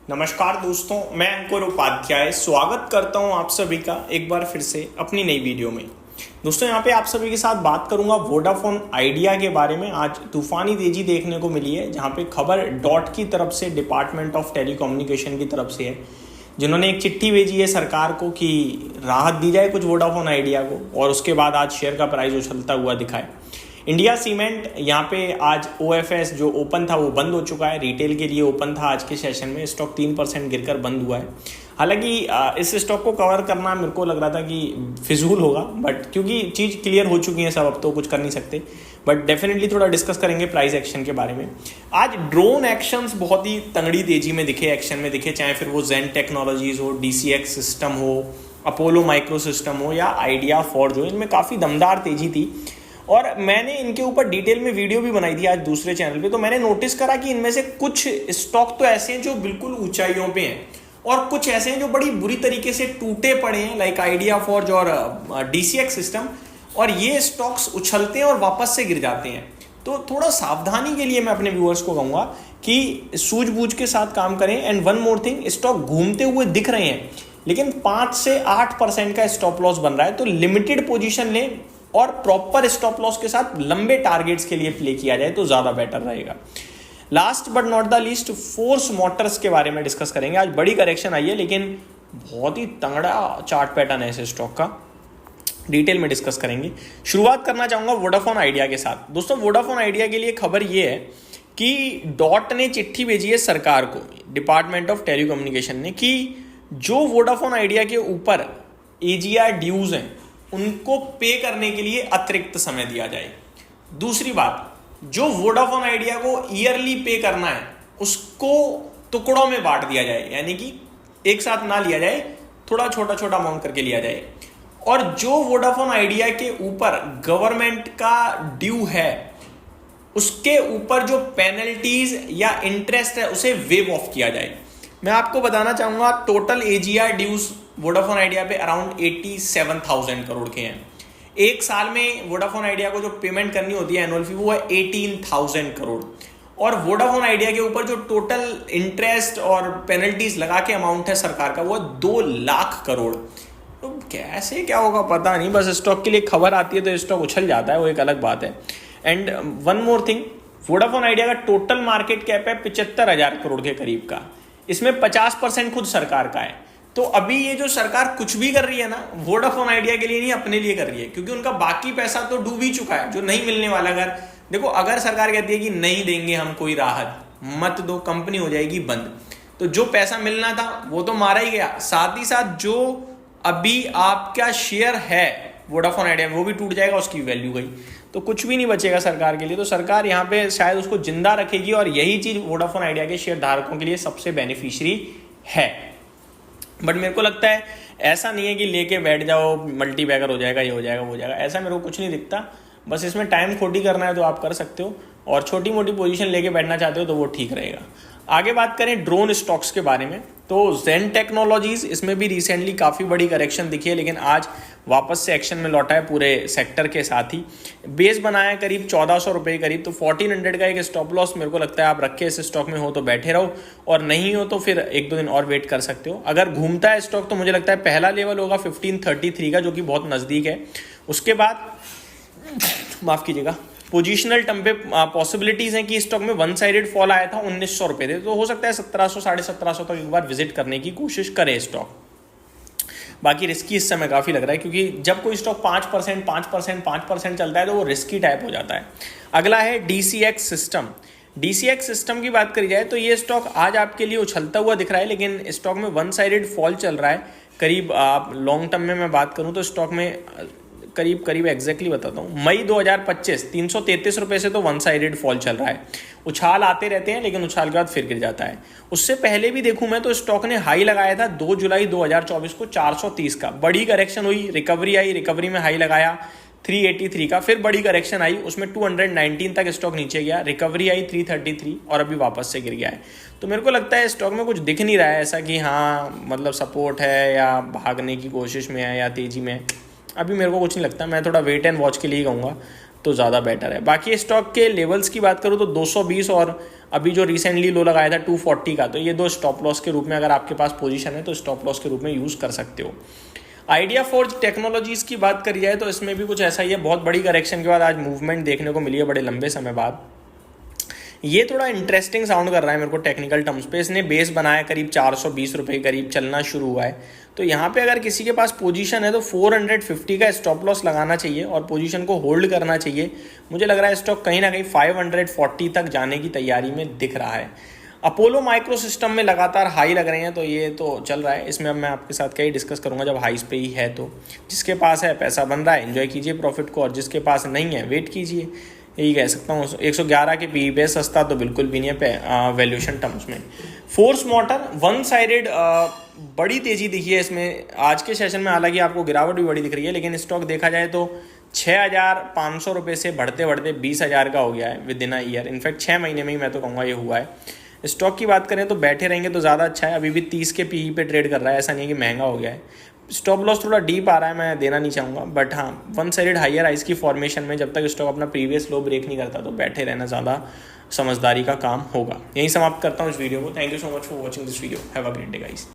नमस्कार दोस्तों, मैं अंकुर उपाध्याय स्वागत करता हूं आप सभी का एक बार फिर से अपनी नई वीडियो में। दोस्तों यहाँ पे आप सभी के साथ बात करूंगा वोडाफोन आइडिया के बारे में। आज तूफानी तेजी देखने को मिली है, जहां पे खबर डॉट की तरफ से, डिपार्टमेंट ऑफ टेलीकम्युनिकेशन की तरफ से है, जिन्होंने एक चिट्ठी भेजी है सरकार को कि राहत दी जाए कुछ वोडाफोन आइडिया को, और उसके बाद आज शेयर का प्राइस उछलता हुआ दिखाए। इंडिया सीमेंट यहाँ पे आज OFS जो ओपन था वो बंद हो चुका है, रिटेल के लिए ओपन था आज के सेशन में। स्टॉक 3% गिरकर बंद हुआ है। हालांकि इस स्टॉक को कवर करना मेरे को लग रहा था कि फिजूल होगा, बट क्योंकि चीज़ क्लियर हो चुकी है सब, अब तो कुछ कर नहीं सकते। बट डेफिनेटली थोड़ा डिस्कस करेंगे प्राइस एक्शन के बारे में। आज ड्रोन एक्शंस बहुत ही तगड़ी तेजी में दिखे, एक्शन में दिखे, चाहे फिर वो जेन टेक्नोलॉजीज हो, DCX सिस्टम हो, अपोलो माइक्रो सिस्टम हो या आइडिया फॉर्ज हो, इनमें काफ़ी दमदार तेजी थी। और मैंने इनके ऊपर डिटेल में वीडियो भी बनाई थी आज दूसरे चैनल पे। तो मैंने नोटिस करा कि इनमें से कुछ स्टॉक तो ऐसे हैं जो बिल्कुल ऊंचाइयों पे हैं, और कुछ ऐसे हैं जो बड़ी बुरी तरीके से टूटे पड़े हैं, लाइक आइडिया फॉर्ज और DCX सिस्टम। और ये स्टॉक्स उछलते हैं और वापस से गिर जाते हैं। तो थोड़ा सावधानी के लिए मैं अपने व्यूअर्स को कहूँगा कि सूझबूझ के साथ काम करें। And one more thing, stock घूमते हुए दिख रहे हैं, लेकिन 5 से 8% का स्टॉप लॉस बन रहा है। तो लिमिटेड पोजीशन लें और प्रॉपर स्टॉप लॉस के साथ लंबे टारगेट्स के लिए प्ले किया जाए तो ज़्यादा बेटर रहेगा। Last but not the least, force Motors के बारे में डिस्कस करेंगे। आज बड़ी करेक्शन आई है, लेकिन बहुत ही तगड़ा चार्ट पैटर्न है इस स्टॉक का, डिटेल में डिस्कस करेंगे। शुरुआत करना चाहूँगा वोडाफोन आइडिया के साथ। दोस्तों वोडाफोन आइडिया के लिए खबर ये है कि डॉट ने चिट्ठी भेजी है सरकार को, डिपार्टमेंट ऑफ टेलीकम्युनिकेशन ने, कि जो वोडाफोन आइडिया के ऊपर AGR ड्यूज हैं उनको पे करने के लिए अतिरिक्त समय दिया जाए। दूसरी बात, जो वोडाफोन आइडिया को ईयरली पे करना है उसको टुकड़ों में बांट दिया जाए, यानी कि एक साथ ना लिया जाए, थोड़ा छोटा छोटा अमाउंट करके लिया जाए। और जो वोडाफोन आइडिया के ऊपर गवर्नमेंट का ड्यू है उसके ऊपर जो पेनल्टीज या इंटरेस्ट है उसे वेव ऑफ किया जाए। मैं आपको बताना चाहूंगा total AGR dues Vodafone Idea पे अराउंड 87,000 करोड़ के हैं। एक साल में वोडाफोन आइडिया को जो पेमेंट करनी होती है एनुअल फी, वो है 18,000 करोड़। और वोडाफोन आइडिया के ऊपर जो टोटल इंटरेस्ट और पेनल्टीज लगा के अमाउंट है सरकार का, वो है 2 लाख करोड़। तो कैसे क्या होगा पता नहीं, बस स्टॉक के लिए खबर आती है तो स्टॉक उछल जाता है, वो एक अलग बात है। And one more thing, Vodafone idea का टोटल मार्केट कैप है 75,000 करोड़ के करीब का। इसमें 50% खुद सरकार का है। तो अभी ये जो सरकार कुछ भी कर रही है ना, वोडाफोन आइडिया के लिए नहीं, अपने लिए कर रही है, क्योंकि उनका बाकी पैसा तो डूब ही चुका है, जो नहीं मिलने वाला। अगर देखो, अगर सरकार कहती है कि नहीं देंगे हम कोई राहत, मत दो, कंपनी हो जाएगी बंद, तो जो पैसा मिलना था वो तो मारा ही गया। साथ ही साथ जो अभी आपका शेयर है वोडाफोन आइडिया में वो भी टूट जाएगा, उसकी वैल्यू गई, तो कुछ भी नहीं बचेगा सरकार के लिए। तो सरकार यहाँ पे शायद उसको जिंदा रखेगी, और यही चीज वोडाफोन आइडिया के शेयर धारकों के लिए सबसे बेनिफिशियरी है। बट मेरे को लगता है ऐसा नहीं है कि लेके बैठ जाओ, मल्टी बैगर हो जाएगा, ये हो जाएगा, वो हो जाएगा, ऐसा मेरे को कुछ नहीं दिखता। बस इसमें टाइम खोटी करना है तो आप कर सकते हो, और छोटी मोटी पोजीशन लेके बैठना चाहते हो तो वो ठीक रहेगा। आगे बात करें ड्रोन स्टॉक्स के बारे में, तो जेन टेक्नोलॉजीज, इसमें भी रिसेंटली काफ़ी बड़ी करेक्शन दिखी है, लेकिन आज वापस से एक्शन में लौटा है पूरे सेक्टर के साथ ही। बेस बनाया है करीब 1400 रुपये करीब, तो 1400 का एक स्टॉप लॉस मेरे को लगता है आप रखे इस स्टॉक में, हो तो बैठे रहो, और नहीं हो तो फिर 1-2 दिन और वेट कर सकते हो। अगर घूमता है स्टॉक तो मुझे लगता है पहला लेवल होगा 1533 का, जो कि बहुत नज़दीक है। उसके बाद माफ़ कीजिएगा, पोजिशनल टर्म पे पॉसिबिलिटीज हैं कि स्टॉक में वन साइडेड फॉल आया था, 1900 रुपये थे, तो हो सकता है 1700 1750 तक एक बार विजिट करने की कोशिश करे स्टॉक। बाकी रिस्की इस समय काफ़ी लग रहा है, क्योंकि जब कोई स्टॉक 5% चलता है तो वो रिस्की टाइप हो जाता है। अगला है DCX सिस्टम। DCX सिस्टम की बात करी जाए तो ये स्टॉक आज आपके लिए उछलता हुआ दिख रहा है, लेकिन स्टॉक में वन साइडेड फॉल चल रहा है करीब। आप लॉन्ग टर्म में मैं बात करूँ तो स्टॉक में करीब एग्जैक्टली बताता हूँ, मई 2025 333 रुपये से तो वन साइडेड फॉल चल रहा है। उछाल आते रहते हैं, लेकिन उछाल के बाद फिर गिर जाता है। उससे पहले भी देखूं मैं तो स्टॉक ने हाई लगाया था 2 जुलाई 2024 को 430 का, बड़ी करेक्शन हुई, रिकवरी आई, रिकवरी में हाई लगाया 383 का, फिर बड़ी करेक्शन आई, उसमें 219 तक स्टॉक नीचे गया, रिकवरी आई 333, और अभी वापस से गिर गया है। तो मेरे को लगता है स्टॉक में कुछ दिख नहीं रहा है ऐसा कि हाँ मतलब सपोर्ट है या भागने की कोशिश में है या तेजी में, अभी मेरे को कुछ नहीं लगता। मैं थोड़ा वेट एंड वॉच के लिए कहूँगा। तो तो ज़्यादा बेटर है। बाकी स्टॉक के लेवल्स की बात करूँ तो 220 और अभी जो रिसेंटली लो लगाया था 240 का, तो ये दो स्टॉप लॉस के रूप में अगर आपके पास पोजीशन है तो स्टॉप लॉस के रूप में यूज़ कर सकते हो। आइडिया फोर्ज टेक्नोलॉजीज़ की बात करी जाए तो इसमें भी कुछ ऐसा ही है, बहुत बड़ी करेक्शन के बाद आज मूवमेंट देखने को मिली है बड़े लंबे समय बाद। ये थोड़ा इंटरेस्टिंग साउंड कर रहा है मेरे को टेक्निकल टर्म्स पे। इसने बेस बनाया करीब 420 रुपये करीब चलना शुरू हुआ है, तो यहाँ पे अगर किसी के पास पोजीशन है तो 450 का स्टॉप लॉस लगाना चाहिए और पोजीशन को होल्ड करना चाहिए। मुझे लग रहा है स्टॉक कहीं ना कहीं 540 तक जाने की तैयारी में दिख रहा है। अपोलो माइक्रो सिस्टम में लगातार हाई लग रहे हैं, तो ये तो चल रहा है। इसमें अब मैं आपके साथ क्या ही डिस्कस करूंगा जब हाईस पे ही है, तो जिसके पास है पैसा बन रहा है एंजॉय कीजिए प्रॉफिट को, और जिसके पास नहीं है वेट कीजिए, यही कह सकता हूँ। 111 के पी पे सस्ता तो बिल्कुल भी नहीं है वैल्यूएशन टर्म्स में। फोर्स मोटर वन साइडेड बड़ी तेज़ी दिखी है इसमें आज के सेशन में, हालांकि आपको गिरावट भी बड़ी दिख रही है, लेकिन स्टॉक देखा जाए तो 6,500 रुपये से बढ़ते बढ़ते 20,000 का हो गया है with in a year. In fact 6 महीने में ही मैं तो कहूँगा ये हुआ है। स्टॉक की बात करें तो बैठे रहेंगे तो ज़्यादा अच्छा है। अभी भी 30 के पी पे ट्रेड कर रहा है, ऐसा नहीं है कि महंगा हो गया है। स्टॉप लॉस थोड़ा डीप आ रहा है, मैं देना नहीं चाहूँगा, बट हाँ वन साइडेड हायर आइस की फॉर्मेशन में जब तक स्टॉक अपना प्रीवियस लो ब्रेक नहीं करता तो बैठे रहना ज़्यादा समझदारी का काम होगा। यही समाप्त करता हूँ इस वीडियो को। Thank you so much for watching this video. Have a great day guys.